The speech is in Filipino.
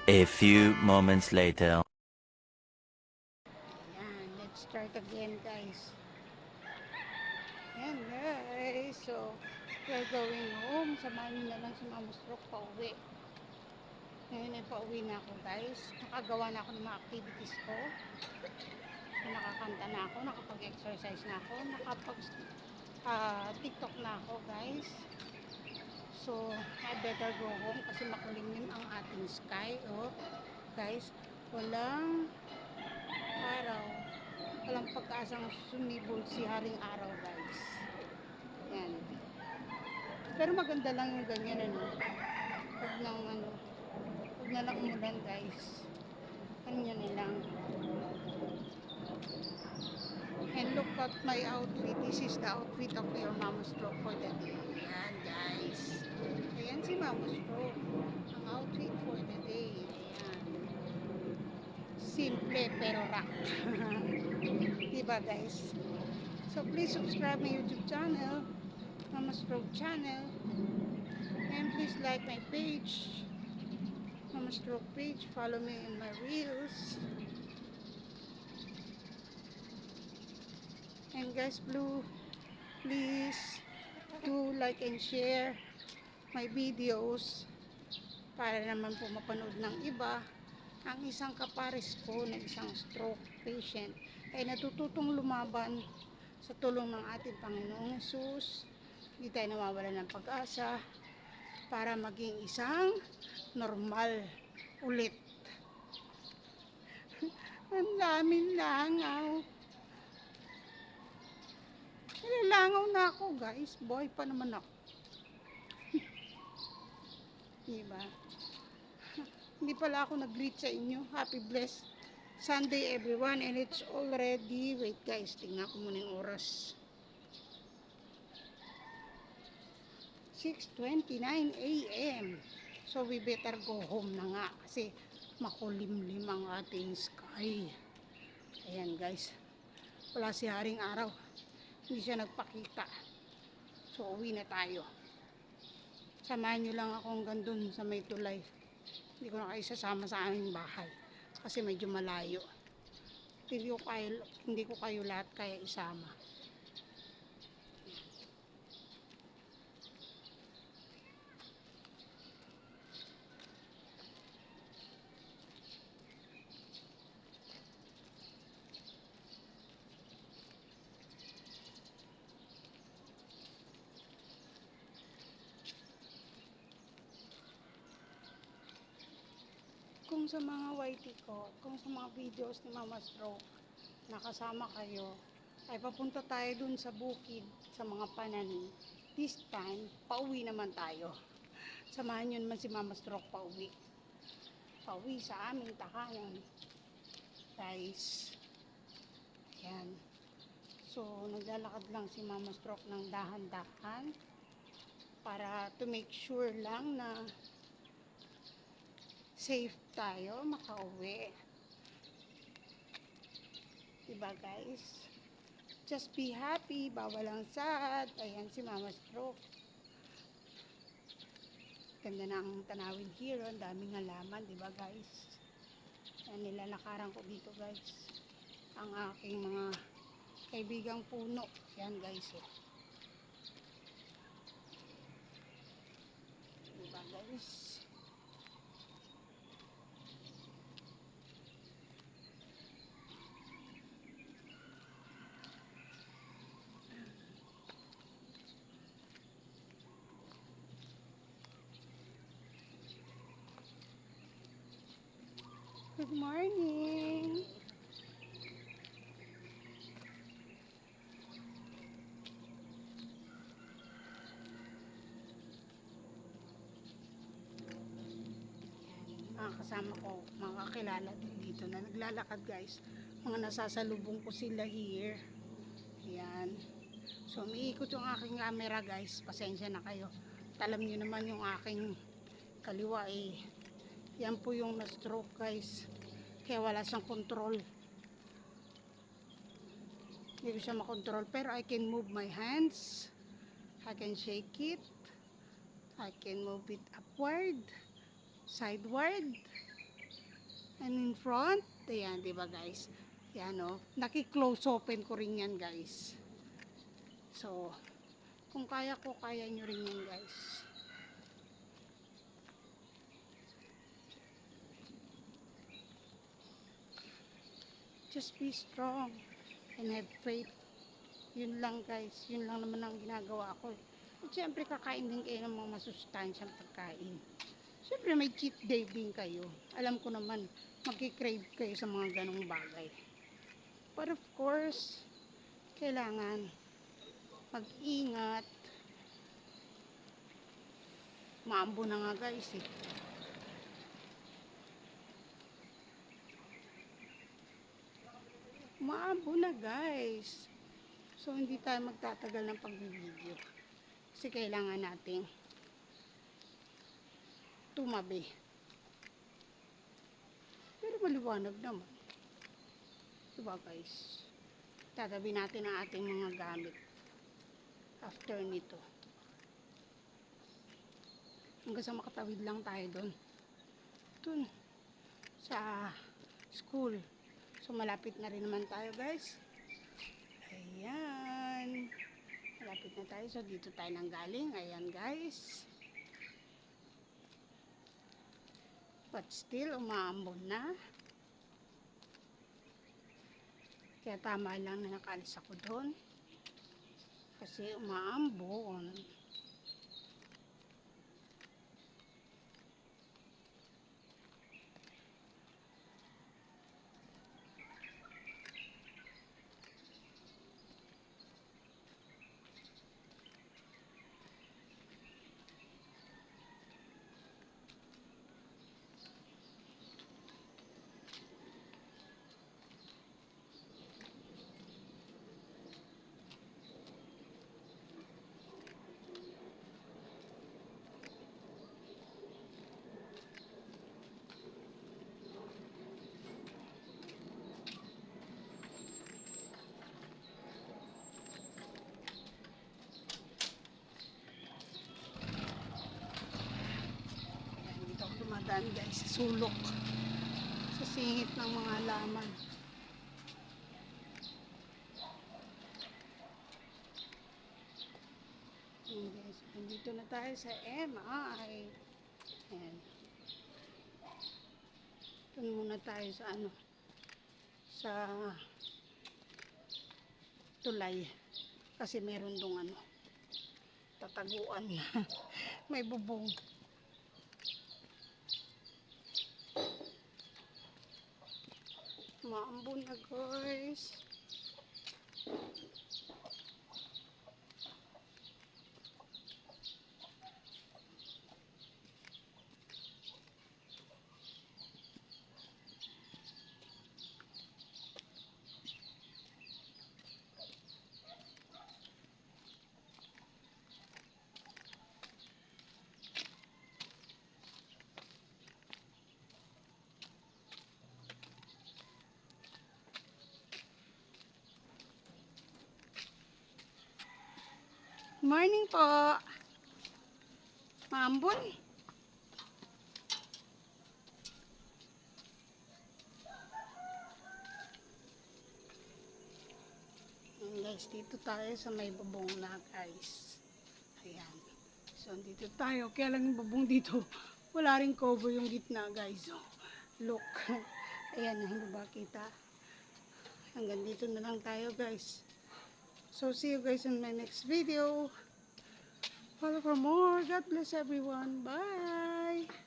A few moments later. Ayan, let's start again guys. Ayan guys, so we're going home. Samahan nyo na lang si Mama Stroke pa uwi. Ngayon ay pauwi na ako guys. Nakagawa na ako ng mga activities ko. So nakakanta na ako, nakapag-exercise na ako, TikTok na ako guys. So I better go home kasi makulimlim ang ating sky. Oh guys, walang araw, walang pag-asang sumibol si Haring Araw guys. Yan. Pero maganda lang yung ganyan huwag na lang umulan guys. Kanya na lang. And look at my outfit. This is the outfit of your Mama Stroke for the day. Ayan guys. Ayan si Mama Stroke. Ang outfit for the day. Ayan. Simple pero rock. Diba guys? So please subscribe my YouTube channel, Mama Stroke channel, and please like my page, Mama Stroke page. Follow me in my reels. And guys, please do like and share my videos para naman po mapanood ng iba. Ang isang kapares ko na isang stroke patient ay natututong lumaban sa tulong ng ating Panginoong Hesus. Hindi tayo nawawalan ng pag-asa para maging isang normal ulit. Ang daming langaw. Nilalangaw na ako guys. Boy pa naman ako. Diba? Hindi pala ako nag-greet sa inyo. Happy blessed Sunday everyone. And it's already, wait guys, tingnan ko muna yung oras. 6:29 AM. So we better go home na nga kasi makulimlim ang ating sky. Ayan guys. Wala si Haring Araw. Hindi siya nagpakita. So uwi na tayo. Samahan nyo lang ako hanggang dun sa may tulay. Hindi ko na kayo sasama sa aming bahay kasi medyo malayo. Hindi ko kayo lahat kaya isama. Kung sa mga YT ko, kung sa mga videos ni Mama Stroke, nakasama kayo, ay papunta tayo dun sa bukid, sa mga pananim. This time, pauwi naman tayo. Samahan nyo naman si Mama Stroke pauwi. Pauwi sa aming tahanan. Guys. Ayan. So, naglalakad lang si Mama Stroke ng dahan-dahan para to make sure lang na safe tayo makauwi. Diba guys? Just be happy, bawal ang sad. Ayan si Mama Stroke. Ganda na ang tanawin here, ang daming halaman, diba guys? Ayan, nilalakaran ko dito guys ang aking mga kaibigang puno. Ayan guys, diba guys? Good morning! Mga kasama ko, mga kakilala din dito na naglalakad guys. Mga nasasalubong ko sila here. Ayan. So, umiikot yung aking camera guys. Pasensya na kayo. Alam nyo naman yung aking kaliwa yan po yung na-stroke guys. Kaya wala siyang control. Hindi ko siya makontrol. Pero I can move my hands. I can shake it. I can move it upward, sideward. And in front, ayan, di ba guys? Yan o, naki-close open ko rin yan guys. So, kung kaya ko, kaya nyo rin yan guys. Just be strong and have faith. Yun lang guys, yun lang naman ang ginagawa ko. At syempre kakain din kayo ng mga masustansyang pagkain. Syempre may cheat day din kayo. Alam ko naman, magkikrave kayo sa mga ganong bagay. But of course, kailangan mag-ingat. Maambo na nga guys eh. Maambo na guys. So hindi tayo magtatagal ng pag-video. Kasi kailangan nating tumabi. Pero maliwanag naman. Diba guys? Tatabi natin ang ating mga gamit. After nito. Hanggang sa makatawid lang tayo doon. Doon. Sa school. So malapit na rin naman tayo guys. Ayan. Malapit na tayo. So dito tayo nang galing. Ayan guys. But still, umaambon na. Kaya tama lang na nakaalis ako doon. Kasi umaambon. Dumadaan guys sa sulok, sa singit ng mga halaman. Ayan guys, nandito na tayo sa MI. Ayan. Doon muna tayo sa ano, sa tulay, kasi meron dong ano, tataguan. May bubong. Maambon na guys. Morning po. Maambon. Ayan guys, dito tayo sa may bubong na guys. Ayan. So, dito tayo. Kaya lang yung bubong dito, wala rin cover yung gitna guys. So, look. Ayan, hindi ba kita? Hanggang dito na lang tayo guys. So, see you guys in my next video. Follow for more. God bless everyone. Bye!